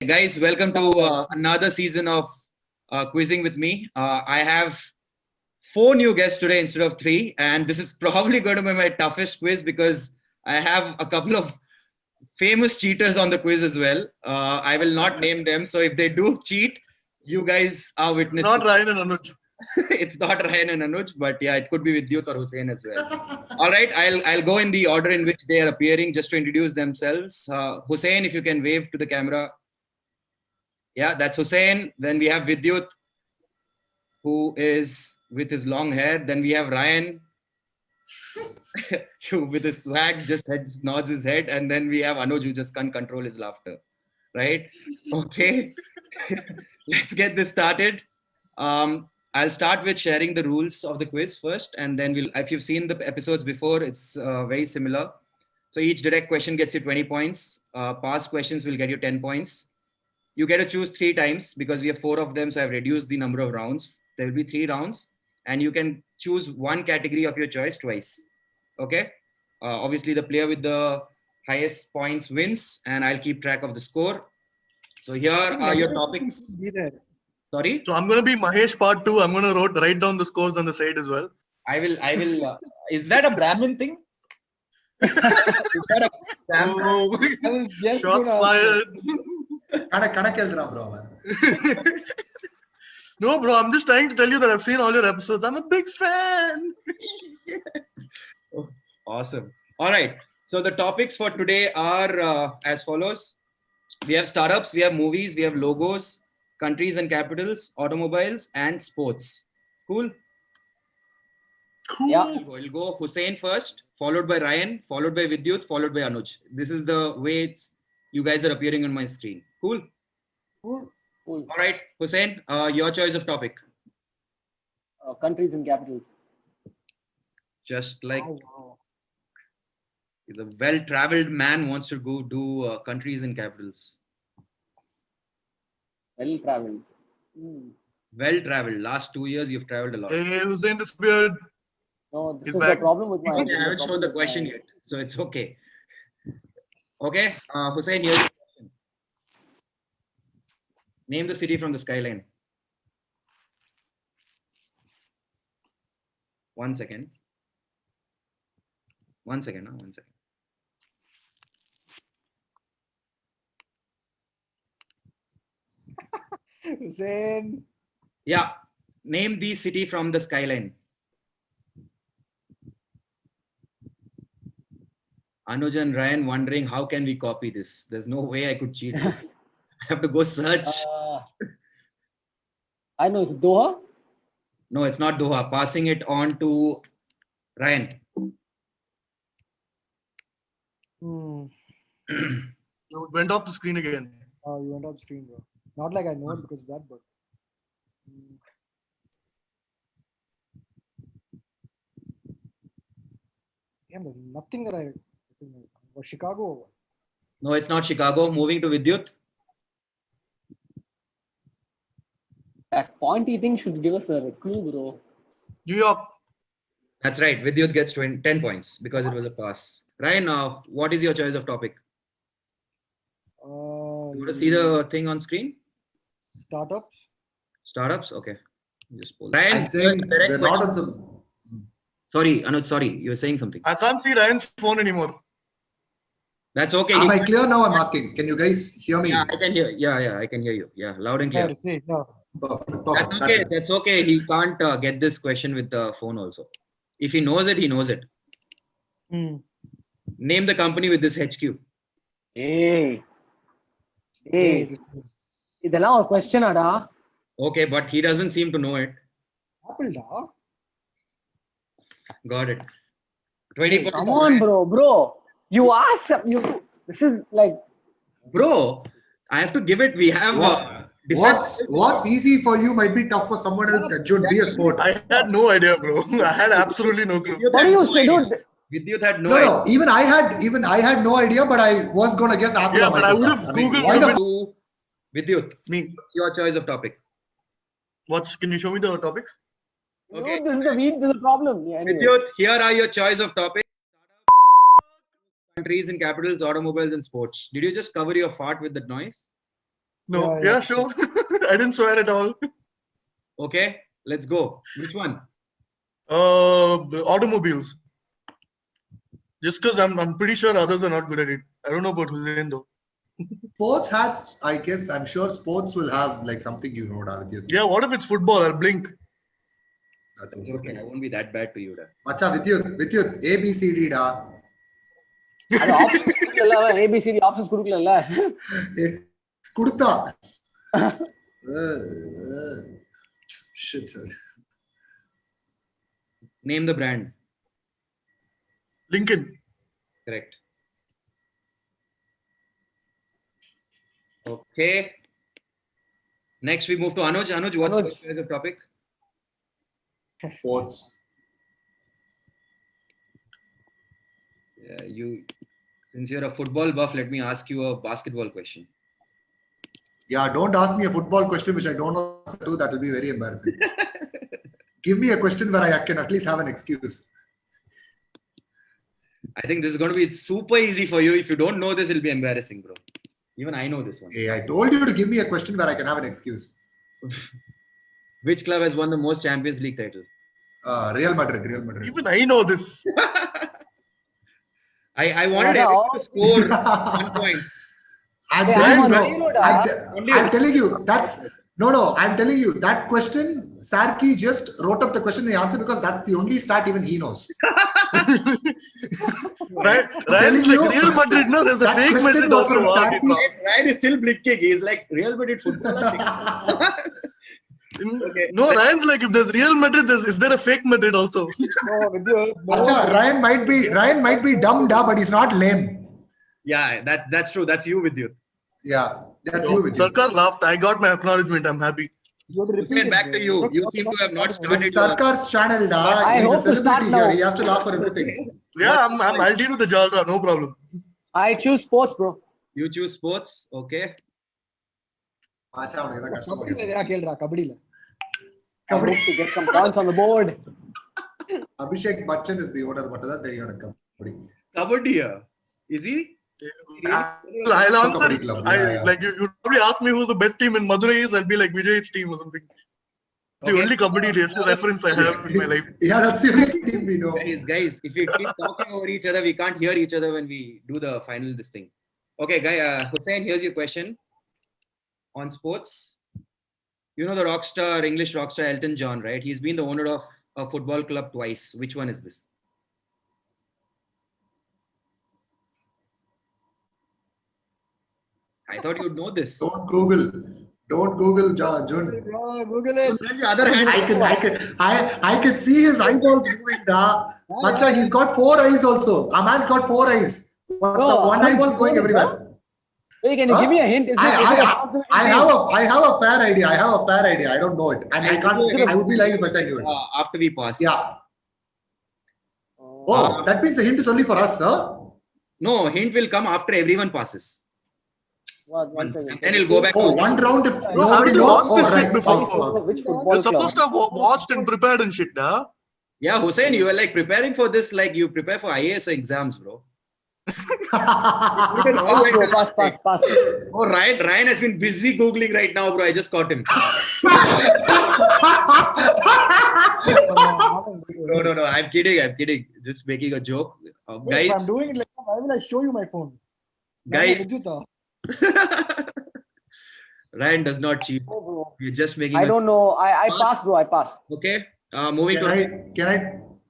Guys, welcome to another season of Quizzing with me. I have four new guests today instead of three, and this is probably going to be my toughest quiz because I have a couple of famous cheaters on the quiz as well. I will not name them, so if they do cheat, you guys are It's witness. not Ryan and Anuj. It's not Ryan and Anuj, but yeah, it could be Vidyut or Hussein as well. All right, I'll go in the order in which they are appearing just to introduce themselves. Hussein, if you can wave to the camera. Yeah, that's Hussein. Then we have Vidyut, who is with his long hair. Then we have Ryan, who with his swag just nods his head. And then we have Anuj, who just can't control his laughter. Right? Okay. Let's get this started. I'll start with sharing the rules of the quiz first, and then if you've seen the episodes before, it's very similar. So each direct question gets you 20 points. Past questions will get you 10 points. You get to choose 3 times because we have 4 of them, so I've reduced the number of rounds. There will be 3 rounds, and you can choose one category of your choice twice. Okay? Obviously, the player with the highest points wins, and I'll keep track of the score. So here are your topics. Be there. Sorry? So I'm going to be Mahesh part 2. I'm going to write down the scores on the side as well. I will. Is that a Brahmin thing? Is that a Oh, I was just shots gonna- fired. கணக்கெழுதுறான் bro அவன். No, bro, I'm just trying to tell you that I've seen all your episodes. I'm a big fan. Awesome. All right. So the topics for today are as follows. We have startups, we have movies, we have logos, countries and capitals, automobiles, and sports. Cool? Cool. Yeah. We'll go Hussein first, followed by Ryan, followed by Vidyut, followed by Anuj. This is the way you guys are appearing on my screen. Cool? Cool. All right, Hussein, your choice of topic. Countries and capitals. Just like Oh, wow. the well-traveled man wants to go do countries and capitals. Well traveled. Well-traveled. Last 2 years, you've traveled a lot. Hey, Hussein disappeared. No, this He's is back. the problem with my. I haven't shown the question yet, so it's okay. Okay, Hussein, here's the question. Name the city from the skyline. 1 second. 1 second. 1 second. Hussein. Yeah, name the city from the skyline. Anuj and Ryan wondering how can we copy this? There's no way I could cheat. I have to go search. I know it's Doha. No, it's not Doha. Passing it on to Ryan. Hmm. You went off the screen again. Oh, you went off screen, bro. Not like I know it because of that, but. Damn, there's nothing that I recognize. Was Chicago or what? No, it's not Chicago. Moving to Vidyut. That pointy thing should give us a clue, bro. New York. That's right. Vidyut gets 10 points because it was a pass. Ryan, what is your choice of topic? You want to see the thing on screen? Startups. Startups? Okay. Just pull. Ryan, I'm saying direct we're not question. on some. Sorry, Anuj, sorry. You were saying something. I can't see Ryan's phone anymore. That's okay. Am I clear now? I'm asking. Can you guys hear me? Yeah, I can hear. Yeah, I can hear you. Yeah, loud and Yeah, clear. see, yeah. Perfect. That's Perfect. okay. That's it. That's okay. He can't get this question with the phone also. If he knows it, he knows it. Hmm. Name the company with this HQ. Hey. Hey, Hey. this is இதெல்லாம் ஒரு question ஆடா. Okay, but he doesn't seem to know it. Apple, da. Got it. 20 Hey, points. come on, bro. You asked. This is like. Bro, I have to give it. We have. What's easy for you might be tough for someone else. That should be a sport. I had no idea, bro. I had absolutely no clue. Vidyut What had do you no say, idea. dude? Vidyut had no No, idea. no. Even I had no idea, but I was gonna guess Apple. Yeah, or but I would have Microsoft. mean, Googled why the it. Vidyut, Me. what's your choice of topic? Can you show me the topics? Okay. Dude, this is the problem. Yeah, anyway. Vidyut, here are your choice of topics. Countries and capitals, automobiles and sports. Did you just cover your fart with that noise? No. Yeah, yeah. Yeah, sure. I didn't swear at all. Okay, let's go. Which one? Automobiles. Just because I'm pretty sure others are not good at it. I don't know about Hussein though. Sports hats, I guess. I'm sure sports will have like something you know, with you. Yeah, what if it's football? I'll blink. That's It's also okay. I true. won't be that bad to you. Da. Macha, with you, A, B, C, D, da. அது options கொடுக்கல ABCD options கொடுக்கல Kurta. Shit. Name the brand. Lincoln. Correct. Okay. Next, we move to Anuj. Anuj, what's Anuj. your choice of topic? Sports. Yeah, since you're a football buff, let me ask you a basketball question. Yeah, don't ask me a football question which I don't know the answer to. That will be very embarrassing. Give me a question where I can at least have an excuse. I think this is going to be super easy for you. If you don't know this, it'll be embarrassing, bro. Even I know this one. Hey, I told you to give me a question where I can have an excuse. Which club has won the most Champions League titles? Real Madrid. Even I know this. I wanted Yeah, everyone to score 1 point. I'm Hey, telling I'm you, on zero, da. I'm telling you, that's no. I'm telling you that question. Sarki just wrote up the question and he answered because that's the only stat even he knows. Right? telling Ryan's like you, Real Madrid. No, there's a that fake question Madrid was also. from Wow, Sarki's- it was- Ryan is still blinking. He's like, Real Madrid footballer. Okay. No, Ryan's like, if there's Real Madrid, is there a fake Madrid also? No, with you, no. Acha, Ryan might be dumb, da, but he's not lame. Yeah, that's true. That's you with you. Yeah, that's you with you. Sarkar laughed. I got my acknowledgement. I'm happy. You have to repeat Hussein, it, back to bro. you. Look, You what seem about to have not automobiles? With started. Sarkar's channel, da, I he's hope a to start celebrity now. here. He has to laugh for everything. Yeah, I'll deal with the Jalra. No problem. I choose sports, bro. You choose sports. Okay. Acha, அவனுக்கு ஏதாவது கஷ்டமா கபடியில இருக்கு. எதனா கேளுடா கபடியில I hope to get some points on the board. Abhishek Bachchan is the owner, மட்டும் தான் தெரியும் எனக்கு kabaddi. Kabaddi. Is he? I'll answer. Kabaddi club, yeah. Like you probably ask me who the best team in Madurai is. I'll be like Vijay's team or something. The Okay. only Kabaddi reference I have in my life. Yeah, that's the only team we know. Guys, if we keep talking over each other, we can't hear each other when we do the final this thing. Okay, Hussein, here's your question on sports. You know the English rock star Elton John, right? He's been the owner of a football club twice. Which one is this? I thought you'd know this. Don't Google, Jun. Google it. On the other hand, I can see his eyeballs moving. Da. Macha, he's got 4 eyes also. A man's got 4 eyes. But No, the one I'm eyeball's going sure, everywhere. Hey, can you give me a hint? Is this- is it a possibility? I have a fair idea. I don't know it, and I can't. I would be lying if I said you. after we pass. Yeah. Oh, that means the hint is only for us, sir. No, hint will come after everyone passes. One Once, second. and then it'll go back. Oh, to one round if No, nobody haven't you knows. watched Oh, this shit right. before? Which You're football supposed club? to have watched and prepared and shit, da. Yeah, Hussein, you are like preparing for this like you prepare for IAS exams, bro. Pass, bro, pass. Oh, Ryan has been busy Googling right now, bro. I just caught him. No. I'm kidding. Just making a joke. Wait, if I'm Guys, doing it like that, why will I show you my phone? Guys. Vijay, Ryan does not cheat. Oh, bro. We're just making I a don't know. I Pass. pass, bro. I pass. Okay. Moving Can I?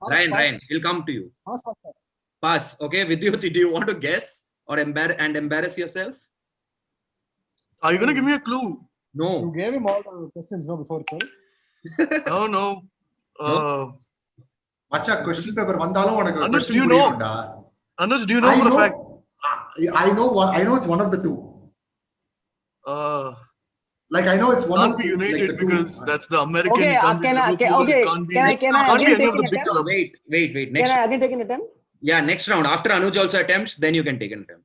Ryan, he'll come to you. Pass. Pass. Okay, Vidyut, do you want to guess or embarrass yourself? Are you gonna give me a clue? You No. gave him all the questions before itself. No. Macha, question paper வந்தாலும் உனக்கு Anuj, question do you know? புரியணும்டா. Anuj, do you know for a fact? I know it's one of the two. Like I know it's one Can't of be the, United like the because two. that's the American. Okay, can't be can I- Liverpool, okay, it can't be, can I can't be again any of take the an big attempt? clubs. Wait. Can I again take an attempt? Yeah, next round. After Anuj also attempts, then you can take an attempt.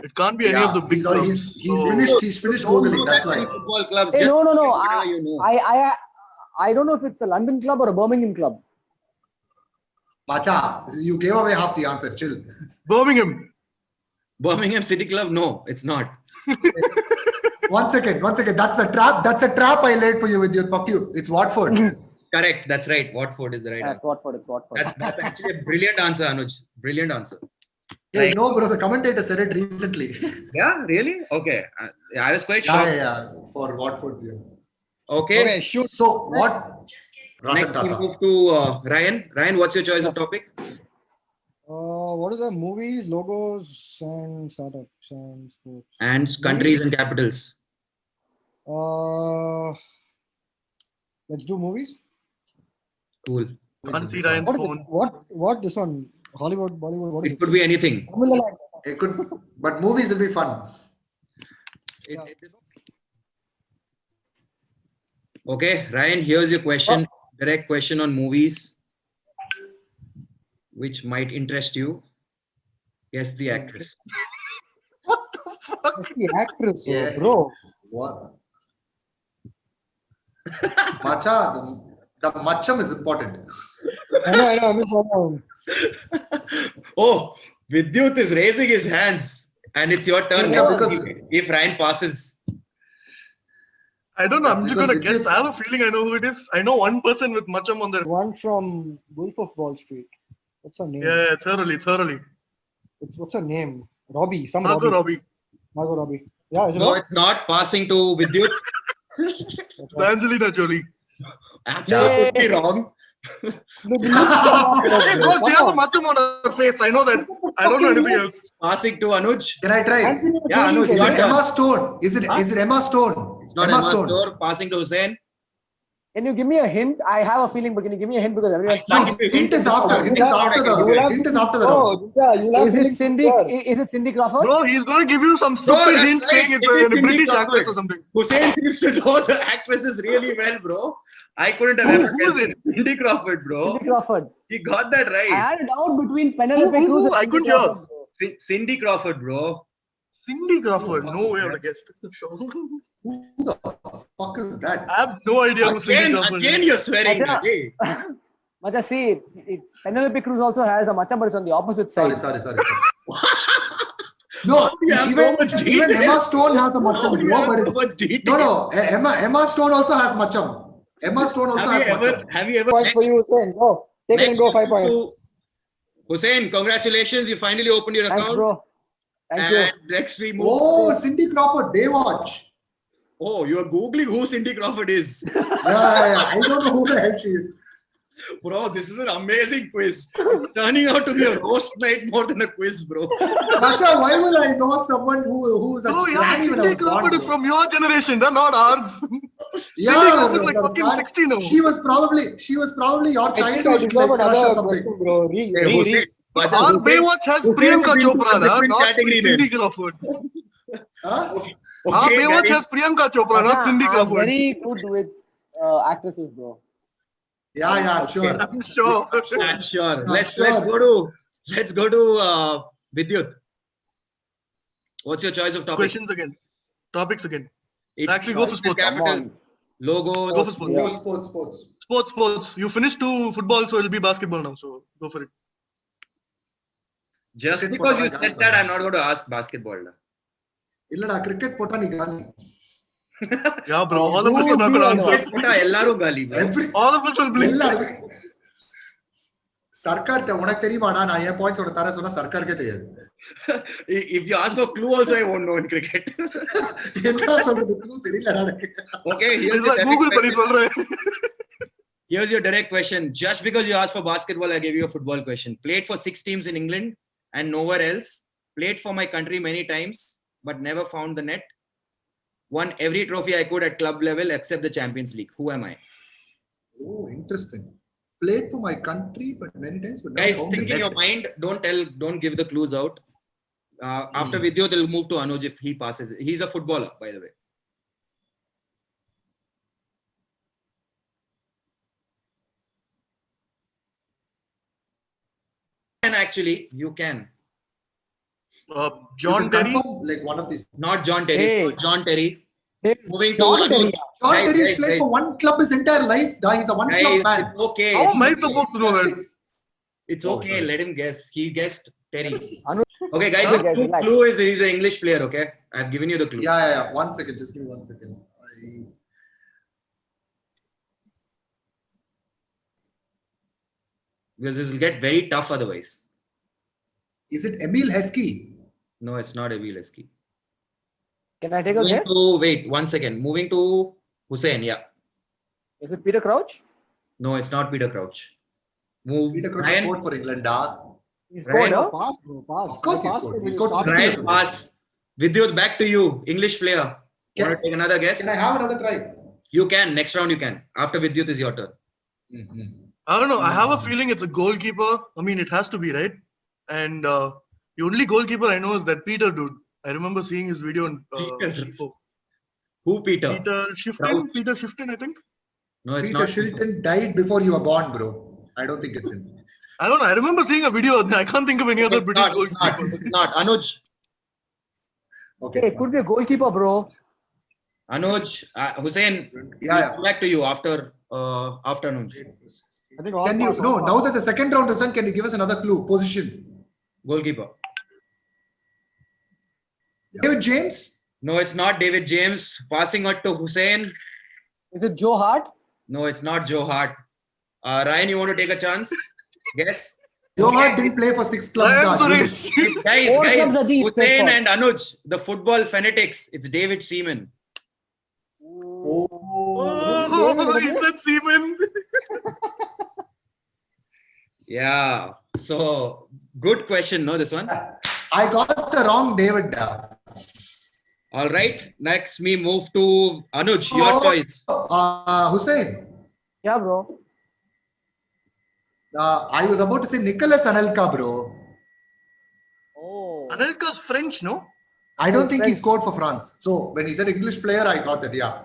It can't be any of the big clubs. He's So- finished. He's finished Don't googling. know That's that many why. football clubs. Hey, just no. whatever you know. I don't know if it's a London club or a Birmingham club. Macha, you gave away half the answer. Chill. Birmingham. Birmingham City Club? No, it's not. One second. That's a trap. That's a trap I laid for you with your fuck you. It's Watford. Correct. That's right. Watford is the right Yeah, answer. it's Watford. It's Watford. That's actually a brilliant answer, Anuj. Brilliant answer. Hey, no, bro. The commentator said it recently. Yeah, really? Okay. I was quite yeah, shocked. yeah. For Watford. Yeah. Okay. Okay, shoot. So what? Ratan Next we Tata. move to Ryan. Ryan, what's your choice of topic? What is the movies, logos, and startups and sports? And countries and capitals. Let's do movies. Cool. Can't see Ryan's What is phone. it? What this one? Hollywood, Bollywood. What is It it? could be anything. Tamil Nadu. It could, but movies will be fun. Okay, Ryan, here's your question. Direct question on movies, which might interest you. Guess the actress. What the fuck? That's the actress, Yeah. bro. What? Macha, the macham is important. I know. Oh, Vidyut is raising his hands, and it's your turn. Yeah, now. because- if Ryan passes, I don't know. I'm That's just gonna because guess. I have a feeling I know who it is. I know one person with Macham on their. One from Wolf of Wall Street. What's her name? Yeah, thoroughly. What's her name? Robbie. Margot Robbie. Margot Robbie. Yeah, is it no, not? it's not passing to Vidyut. Angelina Jolie. Absolutely wrong. Look, Hey, bro, she has a Macham on her face. I know that. I don't know anything else. Passing to Anuj. Can I try? Yeah, Anuj, Is your it turn. Emma Stone? Is it Emma Stone? It's not Emma Stone. Passing to Hussein. Can you give me a hint? I have a feeling, but can you give me a hint because everyone. Hint is after. Hint is after the. Oh, yeah, you'll have Is it feelings Cindy? for sure. Is it Cindy Crawford? Bro, he's gonna give you some Bro, stupid that's hint right. saying it's It is a Cindy British Crawford. actress or something. Hussein seems to know the actresses really well, bro. I couldn't have ever Who is guessed it. Cindy Crawford, bro. Cindy Crawford. He got that I right. had a doubt between Penelope Who? Cruz and I Cindy couldn't hear. Crawford, bro. Cindy Crawford, bro. Cindy Crawford. No way I would have guessed. Who the fuck is that? I have no idea who Cindy Crawford Again, is. you're swearing. Acha. Hey. Macha, see, it's Penelope Cruz also has a Macha, but it's on the opposite side. Sorry. No, You have so much even detail. Emma Stone has a macham. You No, have but so it's, much detail. no. Emma Stone also has macham. Emma Stone also has macham. Have you ever Points for you, Hussein. Go. Take it and go 5 points. Hussein, congratulations. You finally opened your Thanks, account. bro. Thank you. And next we move. Oh, Cindy Crawford, Baywatch. Oh, you are Googling who Cindy Crawford is. Yeah. I don't know who the hell she is. Bro, this is an amazing quiz. It's turning out to be a roast night more than a quiz, bro. Macha, why will I know someone who's a Oh yeah, granny when I Cindy was born, Crawford is bro? from your generation, they're not ours. Yeah, Cindy Crawford is like sir, fucking man. 60 now. She was probably your I think I childhood deserve like, crush or another something. question, bro. Hey, Hussein, Macha, Our Hussein- Baywatch has Hussein Priyanka has been Chopra, to a not different category Cindy then. Crawford. Huh? Our Okay, Baywatch guys. has Priyanka Chopra, not Macha, Cindy I'm Crawford. very good with actresses, bro. Yeah, I'm sure. I'm sure. I'm sure. I'm Let's sure. go to Vidyut. What's your choice of topic? Questions again. Topics again. It's Actually, go for sports. Come on. Logo. Go for sports. Yeah. Sports. You finished 2 football, so it'll be basketball now. So go for it. Just Cricket because you put on said a that, gun. I'm not going to ask basketball. Illada, cricket pota ni gali. Yeah, bro. All of us are not going to answer. Ellaru gali, bro. Every All of us will blink. எல்லாருமே சர்க்கார்ட்ட உனக்கு தெரியுமாடா நான் என் points உனக்கு தர சொன்னா சர்க்காருக்கே தெரியாது. If you ask for clue also, I won't know in cricket. என்ன சொல்றதுக்கு தெரியலடா எனக்கு. Okay, It's like Google பண்ணி சொல்றேன். here's your direct question. Just because you asked for basketball, I gave you a football question. Played for 6 teams in England and nowhere else. Played for my country many times, but never found the net. Won every trophy I could at club level except the Champions League. Who am I? Oh, interesting. Played for my country but many times but Guys, not found think the in your net. mind. Don't give the clues out. After Vidyut, they'll move to Anuj if he passes. He's a footballer, by the way. And actually, you can. You John can Terry. confirm, like one of these. Not John Terry. Hey. It's not John Terry. Hey, Moving to John Terry. Anuj. John Guys, Terry's guys, played guys. for one club his entire life. He's a one Guys, club man. it's okay. How am I supposed to know that? It's Oh, okay. sorry. Let him guess. He guessed Terry. Okay, guys, Okay, the guys, relax. clue is he's an English player. Okay, I've given you the clue. Yeah. 1 second. Just give me 1 second. Because this will get very tough otherwise. Is it Emil Heskey? No, it's not Emil Heskey. Can I take a Moving guess? to wait 1 second. Moving to Hussein. Yeah. Is it Peter Crouch? No, it's not Peter Crouch. Move. Peter Crouch Ryan, scored for England. Ah. He Ryan, scored, huh? Pass, bro. Pass. Of course he Pass scored. when He you scored started. 50 years Ryan, ago. pass. Vidyut, back to you. English player. Can- Want to take another guess? Can I have another try? You can. Next round you can. After Vidyut is your turn. I don't know. I have a feeling it's a goalkeeper. I mean, it has to be, right? And the only goalkeeper I know is that Peter dude. I remember seeing his video on Peter. G4. Who, Peter? Peter Shifton. Crouch. Peter Shifton, I think. No, it's Peter not. Shilton died before you were born, bro. I don't think it's him. I don't know. I remember seeing a video. I can't think of any other It's British not, it's not. goalkeeper. It's not. Anuj. Okay. Hey, it could be a goalkeeper, bro. Anuj. Hussein. Yeah. We'll go back to you after Anuj. I think all Can you pass, no? all Now pass. that the second round is done, can you give us another clue? Position. Goalkeeper. David James. No, it's not David James. Passing it to Hussein. Is it Joe Hart? No, it's not Joe Hart. Ryan, you want to take a chance? Guess. Joe Hart didn't play for 6 clubs. Ryan Nah, Suresh. Guys, Four clubs are these, Hussein Stefan. and Anuj, the football fanatics. It's David Seaman. Oh. Oh, he said Seaman. Yeah. So good question, no, this one. I got the wrong David. All right. Next, we move to Anuj. Your Oh. choice. Hussein. Yeah, bro. I was about to say Nicholas Anelka, bro. Oh. Anelka's French, no? I don't think he scored for France. So when he said English player, I got that. Yeah.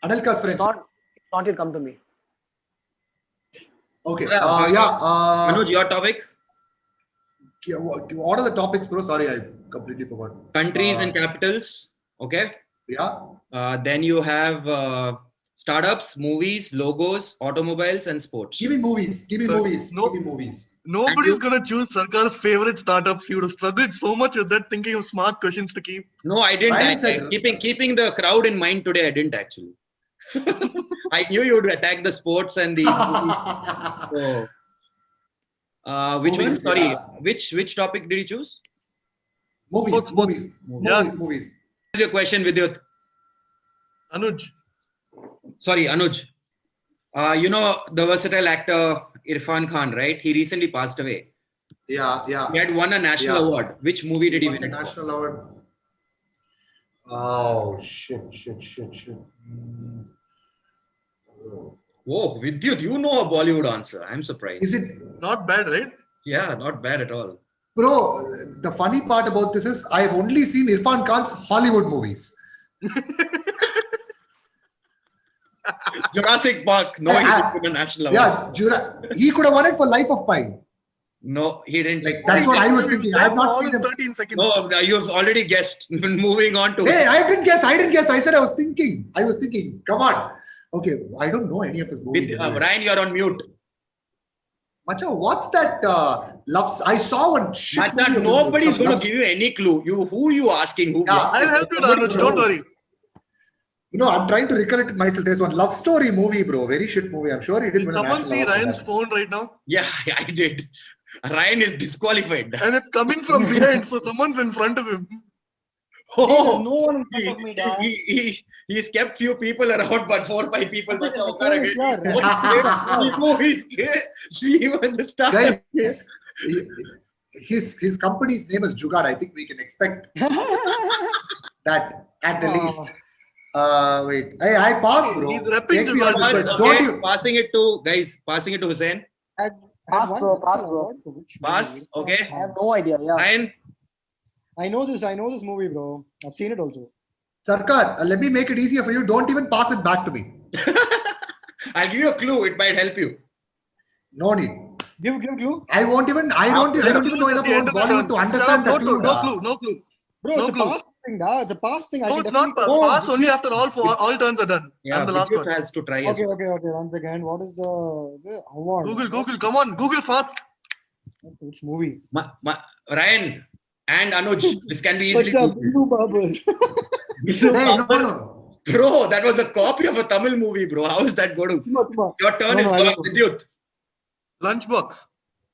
Anelka's French. It's not yet come to me. Okay. Yeah, Anuj, What your topic. are the topics, bro? Sorry, I've completely forgotten. Countries and capitals. Okay. Yeah. Then you have startups, movies, logos, automobiles, and sports. Give me movies. Give me Sir, movies. no. Give me movies. Nobody's gonna choose Sarkar's favorite startups. He would have struggled so much with that, thinking of smart questions to keep. No, I didn't. Ryan said- Keeping the crowd in mind today, I didn't actually. I knew you would attack the sports and the movies. So, which one? Movies, Sorry, yeah. which topic did you choose? Movies. Sports. Movies. Yeah. Movies. What's your question, Vidyut? Anuj. Sorry, Anuj. You know the versatile actor Irfan Khan, right? He recently passed away. Yeah. He had won a national Yeah. award. Which movie did he Won win? the it for? national award. Oh shit. Whoa, Vidyut, you know a Bollywood answer. I'm surprised. Is it, Not bad, right? Yeah, not bad at all. bro? The funny part about this is I've only seen Irfan Khan's Hollywood movies. Jurassic Park. No, he didn't win a national award. Yeah, he could have won it for Life of Pi. No, he didn't. Like that's what I was thinking. I have not All seen in him. 13 seconds. No, you've already guessed. Moving on to. Hey, I didn't guess. I said I was thinking. Come on. Okay, I don't know any of his movies. Ryan, you're on mute. Macha, what's that love? I saw one. shit Macha, movie of his- nobody's some going love- to give you any clue. Who you asking? Who? Yeah, I'll help you, Anuj. Don't worry. You know, I'm trying to recollect it myself. There's one love story movie, bro. Very shit movie. I'm sure he did Did win a someone national see award for Ryan's that. phone right now? Yeah, I did. Ryan is disqualified. And it's coming from behind, so someone's in front of him. There's Oh, no one in front of me, dad. he's kept few people around, but 4 or 5 people. Okay, Macha, okay, again. yeah. Even the start. Guys, his company's name is Jugaad. I think we can expect that at the Oh. least. Wait. Hey, I pass, bro. He's repping Take me Jugaad. on this, but Okay, don't you? passing it to Hussein. Pass, bro, pass, bro. Pass, okay. I have no idea. Yeah. Ryan, I know this movie, bro. I've seen it also. Sarkar, let me make it easier for you. Don't even pass it back to me. I'll give you a clue. It might help you. No need. Give clue. I don't even know enough about Bollywood to understand the clue. No clue. Bro, it's No a clue. past thing, da. It's a past thing. I No, can it's not. definitely- Pass only after all turns are done. Yeah, I'm the last Vidyut one. has to try. as Okay. well. Once again, what is the award? Google, come on, Google fast. Which movie? Ryan, And Anuj, this can be easily. What's up, Bindu Babar? Hey, no. Bro, that was a copy of a Tamil movie, bro. How is that going to? Tuma. Your turn No, is no, I gone, don't know. Vidyut. Lunchbox.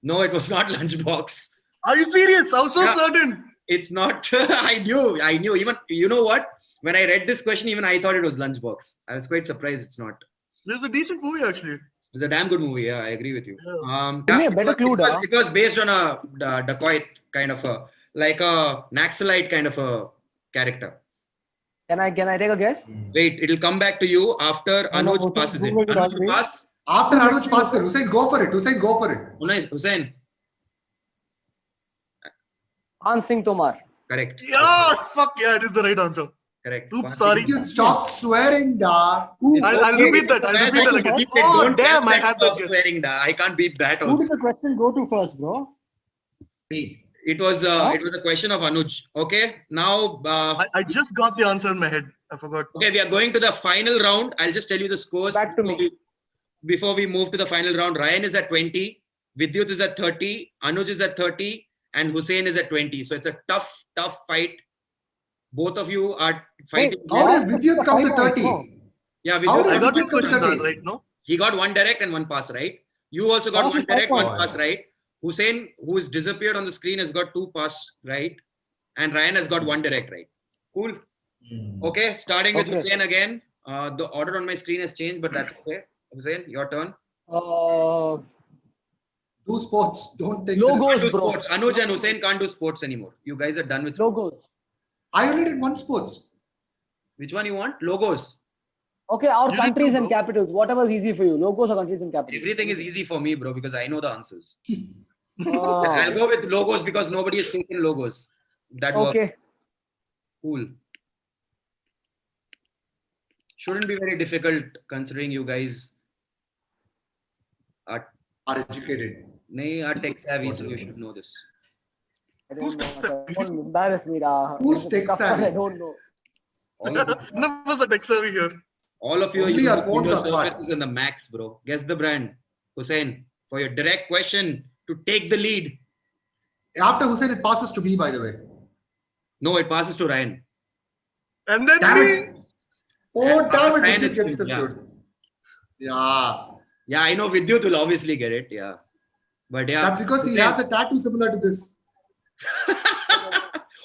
No, it was not Lunchbox. Are you serious? I was so Yeah. certain. It's not. I knew. Even, you know what? When I read this question, even I thought it was Lunchbox. I was quite surprised it's not. This is a decent movie, actually. It's a damn good movie. Yeah, I agree with you. Yeah. Give me a it better was- clue, it was, da. it was based on a dacoit kind of a, like a Naxalite kind of a character. Can I take a guess? Wait, it'll come back to you after No, no, Anuj Hussein passes it. Googled it Anuj, you already. pass. After Anuj passes it, Hussein, go for it. Hussein, go for it. Hussein, Hans Singh Tomar. correct. Yeah, fuck yeah, it is the right answer. Correct. Oops, sorry. Vidyut, stop swearing, da. I'll repeat that. I'll repeat that again. Keep it. Oh, Don't damn, I stop had that guess. swearing, da. I can't beat that Who also. did the question go to first, bro? Me. It was a question of Anuj. Okay. Now, I just got the answer in my head. I forgot. okay, we are going to the final round. I'll just tell you the scores. Back to me. Before we move to the final round, Ryan is at 20, Vidyut is at 30, Anuj is at 30, and Hussein is at 20. So it's a tough fight. Both of you are fighting. How does Vidyut come to 30? Yeah, How Vidyut, did I got Vidyut the come to questions 30? all right, no? he got one direct and one pass right. You also got Pass one is 5 direct, one points. pass right. Hussein, who is disappeared on the screen, has got 2 pass right, and Ryan has got 1 direct right. Cool. Okay, starting with Okay. Hussein again. The order on my screen has changed, but that's okay. Hussein, your turn. Do sports. Don't take Logos. the Can't do bro. sports. Anuj and Hussein can't do sports anymore. You guys are done with. Logos. I only did one sports. Which one you want? Logos. Okay, our You did countries too, and bro. capitals. Whatever is easy for you. Logos or countries and capitals. Everything is easy for me, bro, because I know the answers. Ah, I'll go with logos because nobody has taken logos. That works. okay. Cool. Shouldn't be very difficult considering you guys are tech savvy, so you should know this. I Who's don't know. Don't embarrass me, da. Who's It's a tough tech savvy? one, I don't know. All of, None of us are tech savvy here. all of you Only are our phones using are smart. services in the max, bro. Guess the brand. Hussein, for your direct question to take the lead. After Hussein, it passes to me, by the way. No, it passes to Ryan. And then Damn me. it. Oh, damn it. Ryan Vidyut is gets this yeah. good. Yeah. Yeah, I know Vidyut will obviously get it. Yeah. But yeah. That's because he Hussein. has a tattoo similar to this.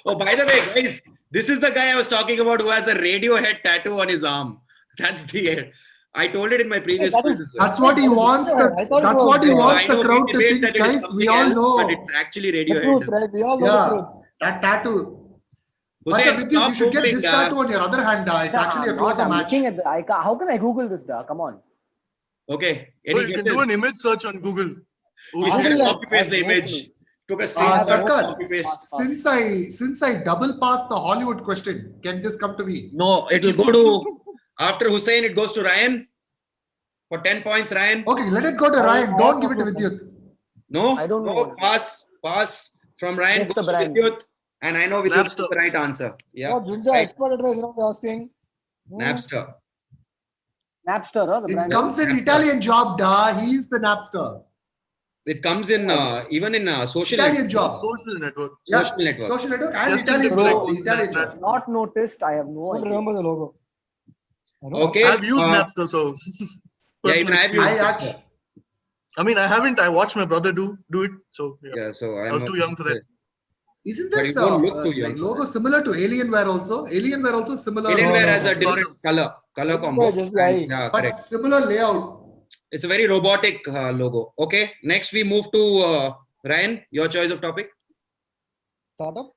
Oh, by the way, guys, this is the guy I was talking about who has a Radiohead tattoo on his arm. That's the. I told it in my previous that is- quiz as well. That's what he wants. I thought it That's was- what he I wants I the know crowd we to debate think. that it is Guys, something we all else, know. but it's actually The truth, Radiohead. right? We all know the Yeah. truth. That tattoo. Hussein, Vidyut, stop you should get moving, this tattoo on your other hand. It's Nah, actually a I'm not. closer I'm match. looking at the, how can I Google this, da? Come on. Okay. Oh, Any you can guesses? do an image search on Google. He Google just it. copy paste the I have no image. clue. Took a I have screenshot. no Sarkar, Copy paste. since I double passed the Hollywood question, can this come to me? No, it will go to after Hussein. It goes to Ryan for 10 points. Ryan. Okay, let it go to Ryan. I Don't have give it to no Vidyut. No, I don't no, know. pass from Ryan Guess goes the to brand. Vidyut, and I know Vidyut is Napster. the right answer. Yeah, Oh, Junja, right. expert advice, you know, they're asking. Napster. Napster, huh? The It brand. comes in Napster. Italian job, da. He's the Napster. It comes in even in social Italian network. job. Social network. Yeah, Social network. Social network and Just Italian in job. the The Italian job. Not noticed. I have no I don't idea. remember the logo. I don't Okay. I've used Napster, so. Yeah, even I've used I it. actually, I mean, I haven't. I watched my brother do it. So yeah. Yeah, so I was too young for that. isn't But this you don't look too young like for logo similar to Alienware also? Alienware also similar. Alienware no, has a no. different color Yeah, combo. just the eye. Yeah, But correct. similar layout. It's a very robotic logo. Okay, next we move to Ryan. Your choice of topic. Startup?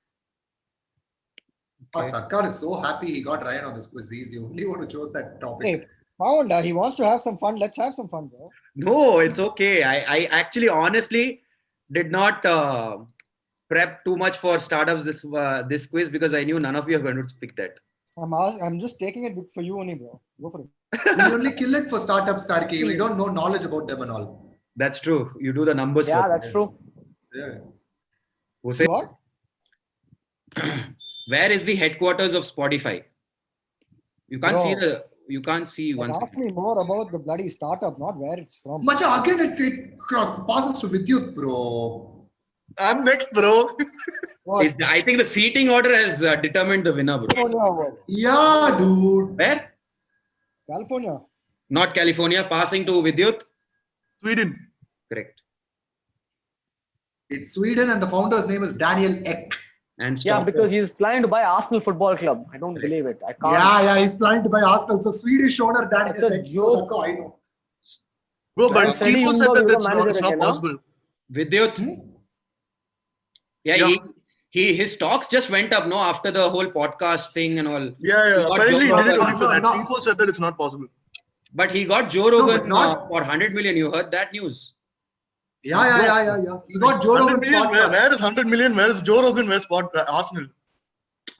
Okay. Sarkar is so happy he got Ryan on this quiz. He's the only one who chose that topic. Hey, Pavanda, he wants to have some fun. Let's have some fun, bro. No, it's okay. I actually honestly did not prep too much for startups this quiz because I knew none of you are going to pick that. I'm just taking it for you only, bro. Go for it. We only kill it for startups, Sarki. We don't know knowledge about them and all. That's true. You do the numbers. Yeah, for- that's true. Yeah. Hussein, What? where is the headquarters of Spotify? You can't Bro. see the. You can't see Like, one ask second. me more about the bloody startup, not where it's from. Macha, again it passes to Vidyut, bro. I'm next, bro. What? I think the seating order has determined the winner, bro. California or what? Yeah, dude. Where? California. Not California. Passing to Vidyut. Sweden. Correct. It's Sweden and the founder's name is Daniel Ek. And Yeah, stop. because he's planning to buy Arsenal Football Club. I don't believe it. I can't. Yeah, he's planning to buy Arsenal. So Swedish owner That's Daniel a Ek. So joke. that's how I know. Bro, but Yeah, Freddie, Tifo you said know that you're it's manager not again, no? possible. Vidyut. Yeah, Yeah. his stocks just went up, no, after the whole podcast thing and all. Yeah. He got Apparently, he Joe did it Rogan. only for that. No. Tifo said that it's not possible. But he got Joe but Rogan not- for 100 million. You heard that news? Yeah. He got Joe 100 Rogan's million, podcast. where is 100 million? Where is Joe Rogan? Where's Arsenal?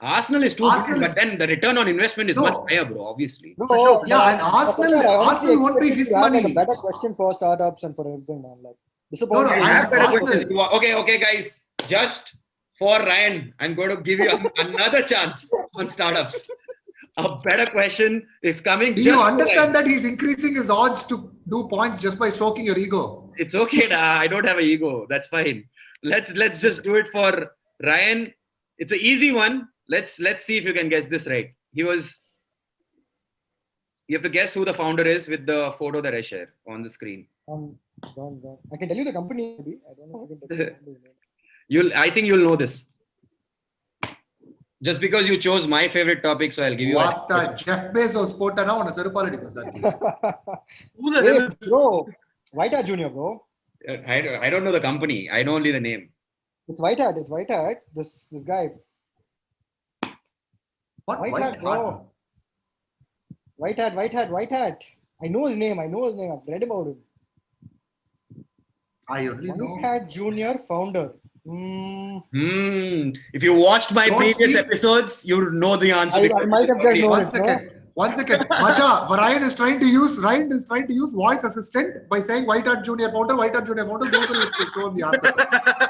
Arsenal is too Arsenal big, is- but then the return on investment is No. much higher, bro, obviously. No, sure. Yeah, and Arsenal won't be his You have, like, money. a better question for startups and for everything, man. Like, No, disappointing. no, I have better Arsenal- questions. Okay, guys. Just for Ryan, I'm going to give you another chance on startups. A better question is coming. Do just you for understand Ryan. that he's increasing his odds to do points just by stroking your ego? It's okay, da. I don't have an ego. That's fine. Let's just do it for Ryan. It's an easy one. Let's see if you can guess this right. You have to guess who the founder is with the photo that I share on the screen. Done. I can tell you the company. Maybe. I don't know if I can tell you the company name. I think you'll know this. Just because you chose my favorite topic, so I'll give you. What the Jeff Bezos potana on a Serupaladi Prasad. Who the hell Hey, is bro. White Hat Junior, bro. I don't know the company. I know only the name. It's White Hat. This guy. What? White White Hat, bro. White Hat. I know his name. I've read about him. I only White know. Hat Junior founder. If you watched my Don't previous speak. episodes, you would know the answer. I because might have it's just known already- it. One second. Macha, Ryan is trying to use voice assistant by saying White Hat Junior founder. Google is to show him the answer.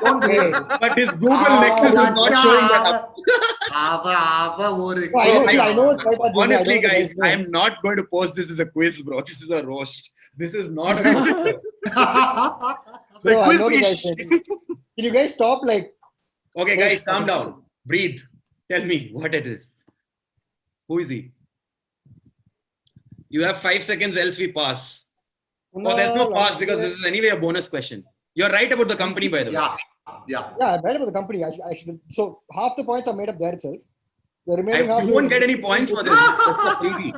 Don't Hey. worry. But his Google Nexus is not showing that up. I know it's White Hat Junior. Honestly, I don't know guys, his I name. am not going to post this as a quiz, bro. This is a roast. This is not. Bro, I quiz know the ish. guy's name. Can you guys stop like Okay, guys, calm down. Breathe. Tell me what it is. Who is he? You have 5 seconds, else we pass. Oh, there's no pass because this is anyway a bonus question. You're right about the company, by the way. Yeah. Yeah, I read about the company. I should. So half the points are made up there itself. The remaining half. You won't is- get any points for this. It's just a freebie.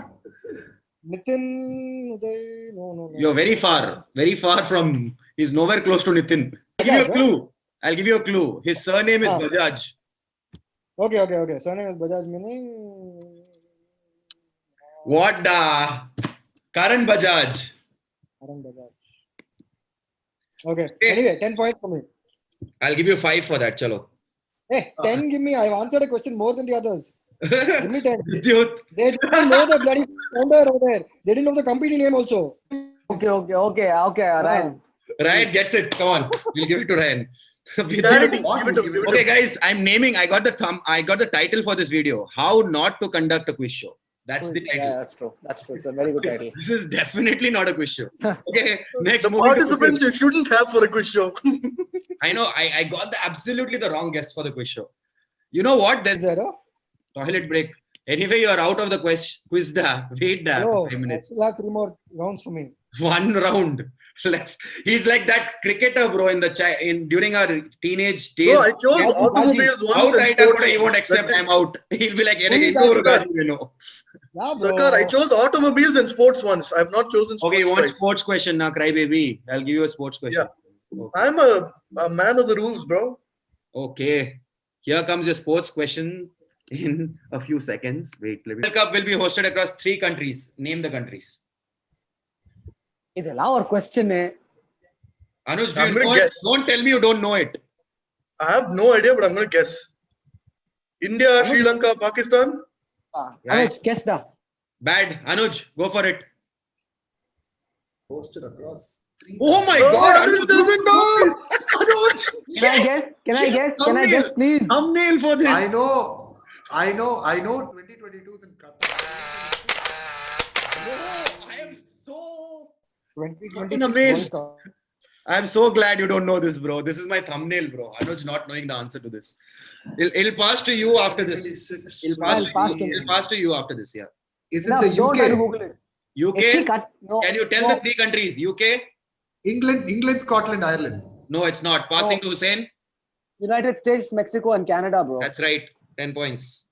Nitin. No. You're very far from. He's nowhere close to Nitin. I'll give you a clue. His surname is Ah. Bajaj. Okay. Surname is Bajaj. Meaning. What the? Karan Bajaj. Karan Bajaj. Okay. Anyway, 10 points for me. I'll give you 5 for that. Chalo. Hey, 10 give me. I've answered a question more than the others. Give me 10. Vidyut. They didn't know the bloody founder over there. They didn't know the company name also. Okay, Ryan. Ryan gets it. Come on. We'll give it to Ryan. Charity. What? Give it to Okay, guys, I'm naming. I got the title for this video. How not to conduct a quiz show. That's the title. Yeah, that's true. It's a very good title. This is definitely not a quiz show. Okay, next The moving to participants you shouldn't have for a quiz show. I know. I got absolutely the wrong guess for the quiz show. You know what? Is There's there? toilet break. Anyway, you are out of the quiz. Wait, No, 5 minutes. still have 3 more rounds for me. 1 round left. He's like that cricketer, bro. During our teenage days. No, I chose Raji, automobiles once. Out and right, sports he won't once. accept. That's it. I'm out. He'll be like, Who is that? Yeah, bro. Sarkar, I chose automobiles and sports once. I've not chosen sports Okay, you want twice. sports question now, crybaby. I'll give you a sports question. Okay. I'm a man of the rules, bro. Okay. Here comes your sports question in a few seconds. Wait, World Cup will be hosted across 3 countries. Name the countries. ಇದೆಲ್ಲ ಅವ್ರ question Anuj, do I'm you gonna know it? guess. Don't tell me you don't know it. I have no idea, but I'm going to guess. India, Sri Lanka, Pakistan. Right. Guess ಡಾ Bad. Anuj, go for it. Posted across 3. Oh my Oh, God. Anuj Anuj, doesn't know. Anuj. Can I guess please? Thumbnail for this. I know 2022 is in Qatar. I am so 2020 fucking amazed. World Cup. I'm so glad you don't know this, bro. This is my thumbnail, bro. Anuj not knowing the answer to this. It'll pass to you after this. It'll pass, I'll pass to it'll pass to you after this, yeah. Is it Enough, the don't try to UK? Google it. UK? cut. No, Can you tell no. the three countries? UK? England, Scotland, Ireland. No, it's not. Passing No. to Hussein. United States, Mexico, and Canada, bro. That's right. 10 points.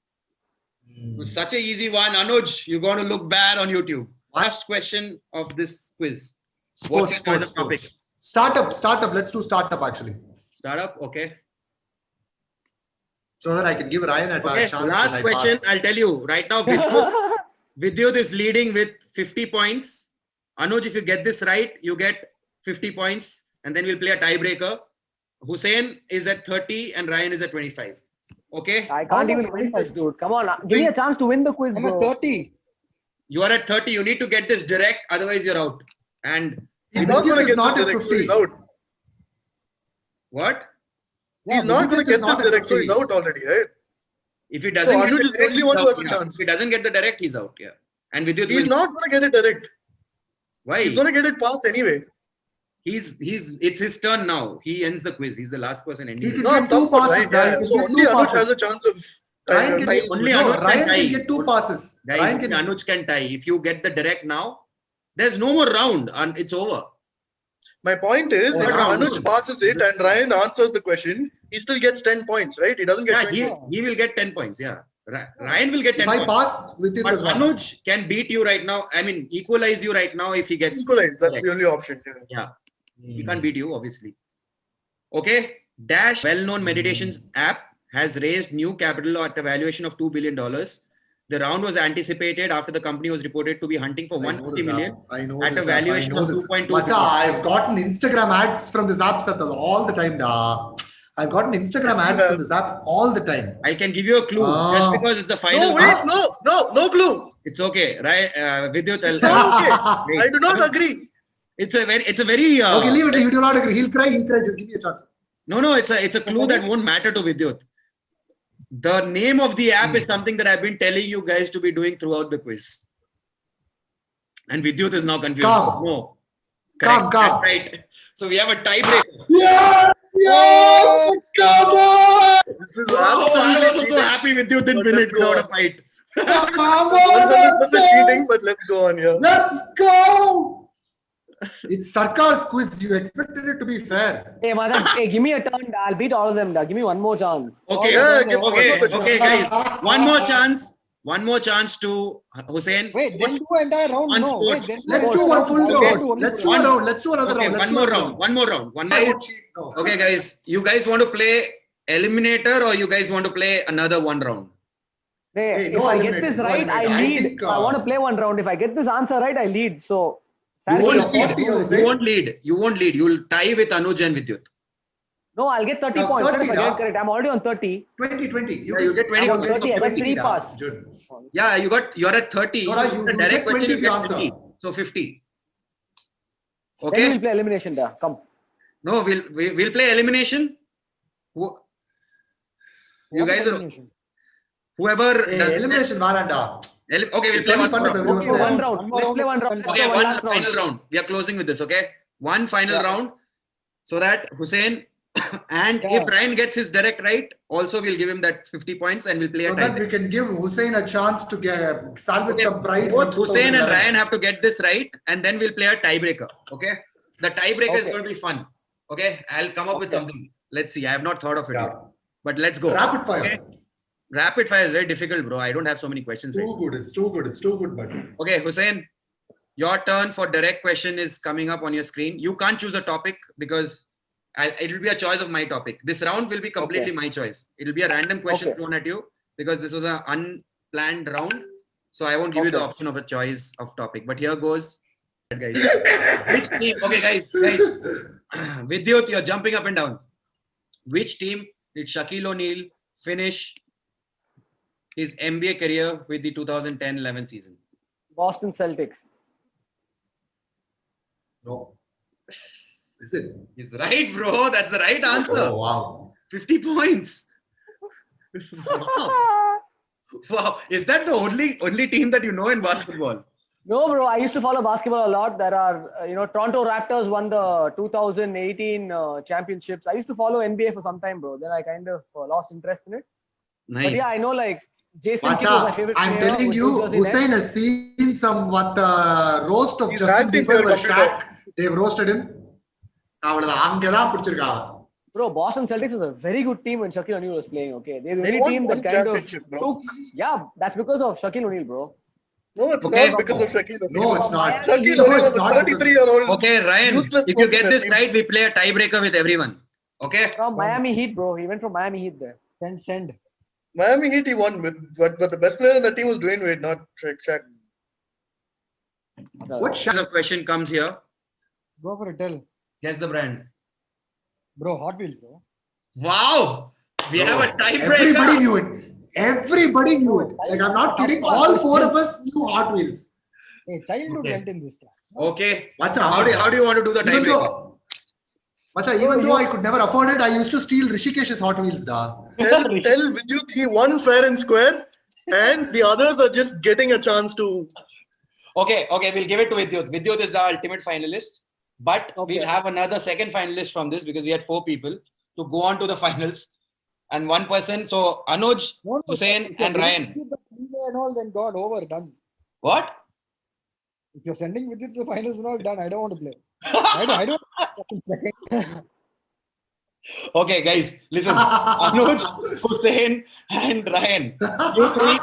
It was such an easy one. Anuj, you're going to look bad on YouTube. Last question of this quiz. What's your choice of topic? Startup. Let's do startup actually. Startup, okay. So that I can give Ryan a Okay, chance. last when I question. pass. I'll tell you right now. Vidyut is leading with 50 points. Anuj, if you get this right, you get 50 points. And then we'll play a tiebreaker. Hussein is at 30 and Ryan is at 25. Okay? I can't I'm even at win 25. this, dude. Come on, give me a chance to win the quiz, I'm bro. at 30. You are at 30. You need to get this direct. Otherwise, you're out. And He's Vidyut not going to is get not this at direct, so 50. he's out. what? Yeah, He's not going Vidyut to is get not this at direct, so 50. he's out already, right? If he doesn't So get Anuj the is direct, only he's one who out, has a yeah. chance. If he doesn't get the direct, he's out. Yeah. And Vidyut He's will. not going to get it direct. Why? He's going to get it passed anyway. It's his turn now. He ends the quiz. He's the last person ending. He it. can No, get I'm two talking about passes, Ryan. Ryan. Yeah. So only Anuj has a chance of Ryan can, tying. Only no, Anuj can Ryan tie. can get two passes. Guys, Ryan only can, Anuj can tie. If you get the direct now, there's no more round and it's over. My point is, Oh, if round. Anuj passes it and Ryan answers the question, he still gets 10 points, right? He doesn't get Yeah, 20. he will get 10 points. Yeah. Ryan will get 10 if I points. pass with it But as one. Anuj can beat you right now. I mean, equalize you right now if he gets. Equalize. That's correct. the only option. Yeah. Yeah. He can't beat you, obviously. Okay. Dash, well-known meditations app, has raised new capital at a valuation of $2 billion. The round was anticipated after the company was reported to be hunting for I know 150 this million app. I know at this a app. I valuation know of this. 2.2 Macha, billion. I've gotten Instagram ads from this app all the time. Da. I've gotten Instagram ads from this app all the time. I can give you a clue just because it's the final. No, wait, no clue. It's okay, right? Vidyut, It's not okay. Wait. I do not agree. It's a very. Okay, leave it. You do not agree. He'll cry. Just give me a chance. No, it's a clue that won't matter to Vidyut. The name of the app is something that I've been telling you guys to be doing throughout the quiz. And Vidyut is now confused. Calm. No. Calm. That's right. So we have a tiebreaker. Yeah! Come on! This is Oh, I'm absolutely also so cheating. happy Vidyut didn't But win let's it go without a on. fight. Come 100% cheating, on! but let's go on here. Let's go! It's Sarkar's quiz. You expected it to be fair. Hey, Madan, hey, give me a turn. I'll beat all of them. Give me one more chance. Okay, Yeah, okay, guys. One more chance. One more chance to Hussein. Wait, then do an entire round. One No, sport. wait, then Let's do one full I'll round. do only Let's one. do a round. Let's do another Okay, round. Let's one do more another round. One more round. One I more. would cheat. No. Okay, guys. You guys want to play eliminator or you guys want to play another one round? Hey, Hey, if no I get eliminator, this no right, I eliminator. I lead. think, I want to play one round. If I get this answer right, I lead. So, You sadly, won't you're lead. 40, you're You saying? won't lead. You won't lead. You'll tie with Anuj and Vidyut. no, I'll get 30 Now, points. 30 if I now. get correct, I'm already on 30. 20. Yeah, you get 20 I'm points. getting 30, I got 20 three now. pass. Good. Yeah, you're at 30. No, no, you- The you direct get 20 question you if you get answer. 50. So 50. Then Okay. we'll play elimination there. Come. No, we'll play elimination. You What guys are elimination? whoever. Hey, does- elimination, Varanda. Okay, we'll It's play only one fun more if round. everyone Okay, there. one round. One more Let's play one round. round. Let's Okay, go one last round. final round. We are closing with this, okay? One final Yeah. round so that Hussein and Yeah. if Ryan gets his direct right, also we'll give him that 50 points and we'll play So a that time. we can give Hussein a chance to get salvage Okay, some pride. both from Hussein and 2011. Ryan have to get this right and then we'll play a tiebreaker, okay? The tiebreaker is Okay. going to be fun, okay? I'll come up with Okay. something. Let's see. I have not thought of it Yeah. yet. But let's go. Rapid fire. Okay? Rapid fire is very difficult, bro. I don't have so many questions. Right? Too good. It's too good. It's too good, but Okay, Hussein, your turn for direct question is coming up on your screen. You can't choose a topic because it will be a choice of my topic. This round will be completely Okay. my choice. It will be a random question Okay. thrown at you because this was an unplanned round. So I won't give you the Okay. option of a choice of topic. But here goes, guys. Which team? Okay, guys. Vidyut, you're jumping up and down. Which team did Shaquille O'Neal finish his NBA career with the 2010-11 season? Boston Celtics. no. Is it? He's right, bro. That's the right answer. Oh, wow. 50 points. Wow. Wow. Is that the only team that you know in basketball? No, bro. I used to follow basketball a lot. There are, Toronto Raptors won the 2018 championships. I used to follow NBA for some time, bro. Then I kind of lost interest in it. But Nice. yeah, I know like Jason Kidd was my Macha, favorite I'm player. telling with you, New Jersey Nets. Hussein has seen some what roast of He's Justin acting for Bieber the where computer. Shaq, they've roasted him. அவ்வளவுதான் அங்கதான் பிடிச்சிருக்காங்க. Bro, Boston Celtics was a very good team when Shaquille O'Neal was playing. Okay, they're the They only won team one that kind of championship, bro. took. Yeah, that's because of Shaquille O'Neal, bro. No, it's Okay. not because of Shaquille O'Neal. No, it's not. Shaquille No, O'Neal it's was a not because- 33-year-old. Okay, Ryan, Useless if you get person this team. right, we play a tiebreaker with everyone. Okay? From Miami Heat, bro. He went from Miami Heat there. Send. Miami Heat he won, but the best player in the team was Dwayne Wade, not Shaq. What Shaq? Another question comes here. Go for it. Tell. Guess the brand. Bro, Hot Wheels, bro. Wow! We have a tiebreaker. Everybody knew it. Everybody knew it. Like I'm not kidding. All four of us knew Hot Wheels. Hey, childhood Okay. went in this time. Okay. Macha, How do you want to do the even tiebreaker? though, Macha, even though I could never afford it, I used to steal Rishikesh's Hot Wheels, da. Tell Vidyut he won fair and square, and the others are just getting a chance to. Okay, we'll give it to Vidyut. Vidyut is the ultimate finalist. But Okay. we'll have another second finalist from this because we had 4 people to go on to the finals. And one person, so Anuj, No, Hussein, if you're and giving Ryan. Vidit the finals and all, then God, over, done. What? If you're sending with it to the finals and all, done. I don't want to play. I don't want second. Okay, guys, listen. Anuj, Hussein, and Ryan. You three,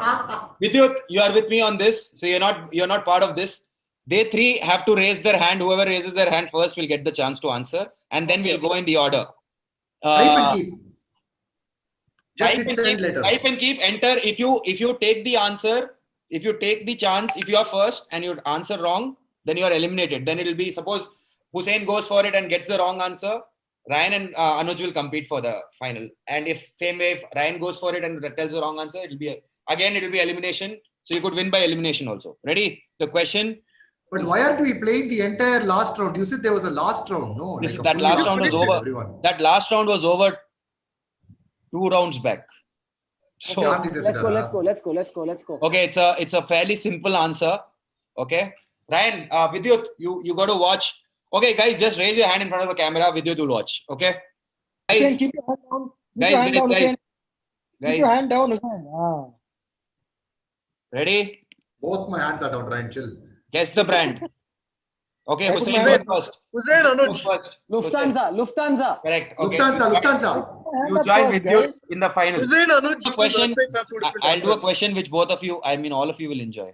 Vidyut, you are with me on this. So you're not part of this. They 3 have to raise their hand. Whoever raises their hand first will get the chance to answer. And then we'll go in the order. Type and keep. Just Type hit and send keep, later. type and keep, enter. If you take the answer, if you take the chance, if you are first and you answer wrong, then you are eliminated. Then it will be, suppose Hussein goes for it and gets the wrong answer, Ryan and Anuj will compete for the final. And if same way, if Ryan goes for it and tells the wrong answer, it will be elimination. So you could win by elimination also. Ready? The question. But why aren't we playing the entire last round? You said there was a last round. No, This like is a that fully last round was finished it, over. everyone. That last round was over 2 rounds back. So Gandhi said Let's that, go, huh? let's go. okay, it's a fairly simple answer. Okay, Ryan, Vidyut, you got to watch. Okay, guys, just raise your hand in front of the camera. Vidyut will watch. Okay, Hussein, guys, keep your hand down. Keep Guys, your hand guys, down, guys. Hussein. Keep guys, your hand down, Hussein. Ah. ready? Both my hands are down, Ryan. Chill. Guess the brand. Okay, I put Hussein, my go hand- first. Hussein, Go Anuj. first. Hussein. Lufthansa. Correct. Okay. Lufthansa. Hand You up join first, Vidyut guys. in the final. Hussein, Anuj. The question. Websites have 2 different I'll do a answers. question which both of you, I mean all of you will enjoy.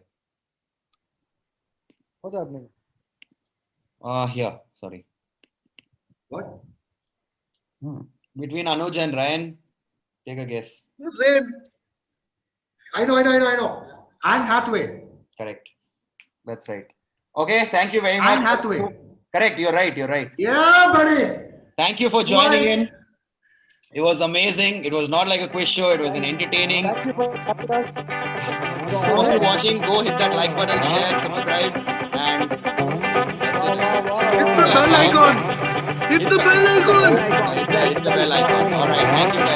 What's happening? Here, sorry. What? Between Anuj and Ryan, take a guess. Hussein. I know. Anne Hathaway. Correct. That's right. Okay, thank you very much. Anne Hathaway. Correct, you're right. Yeah, buddy. Thank you for joining Why? in. It was amazing. It was not like a quiz show. It was an entertaining. Thank you for having us. So, For those who are watching, go hit that like button, share, subscribe, and that's it. Hit the bell icon. Hit the bell icon. Hit the bell icon. All right. Thank you, guys.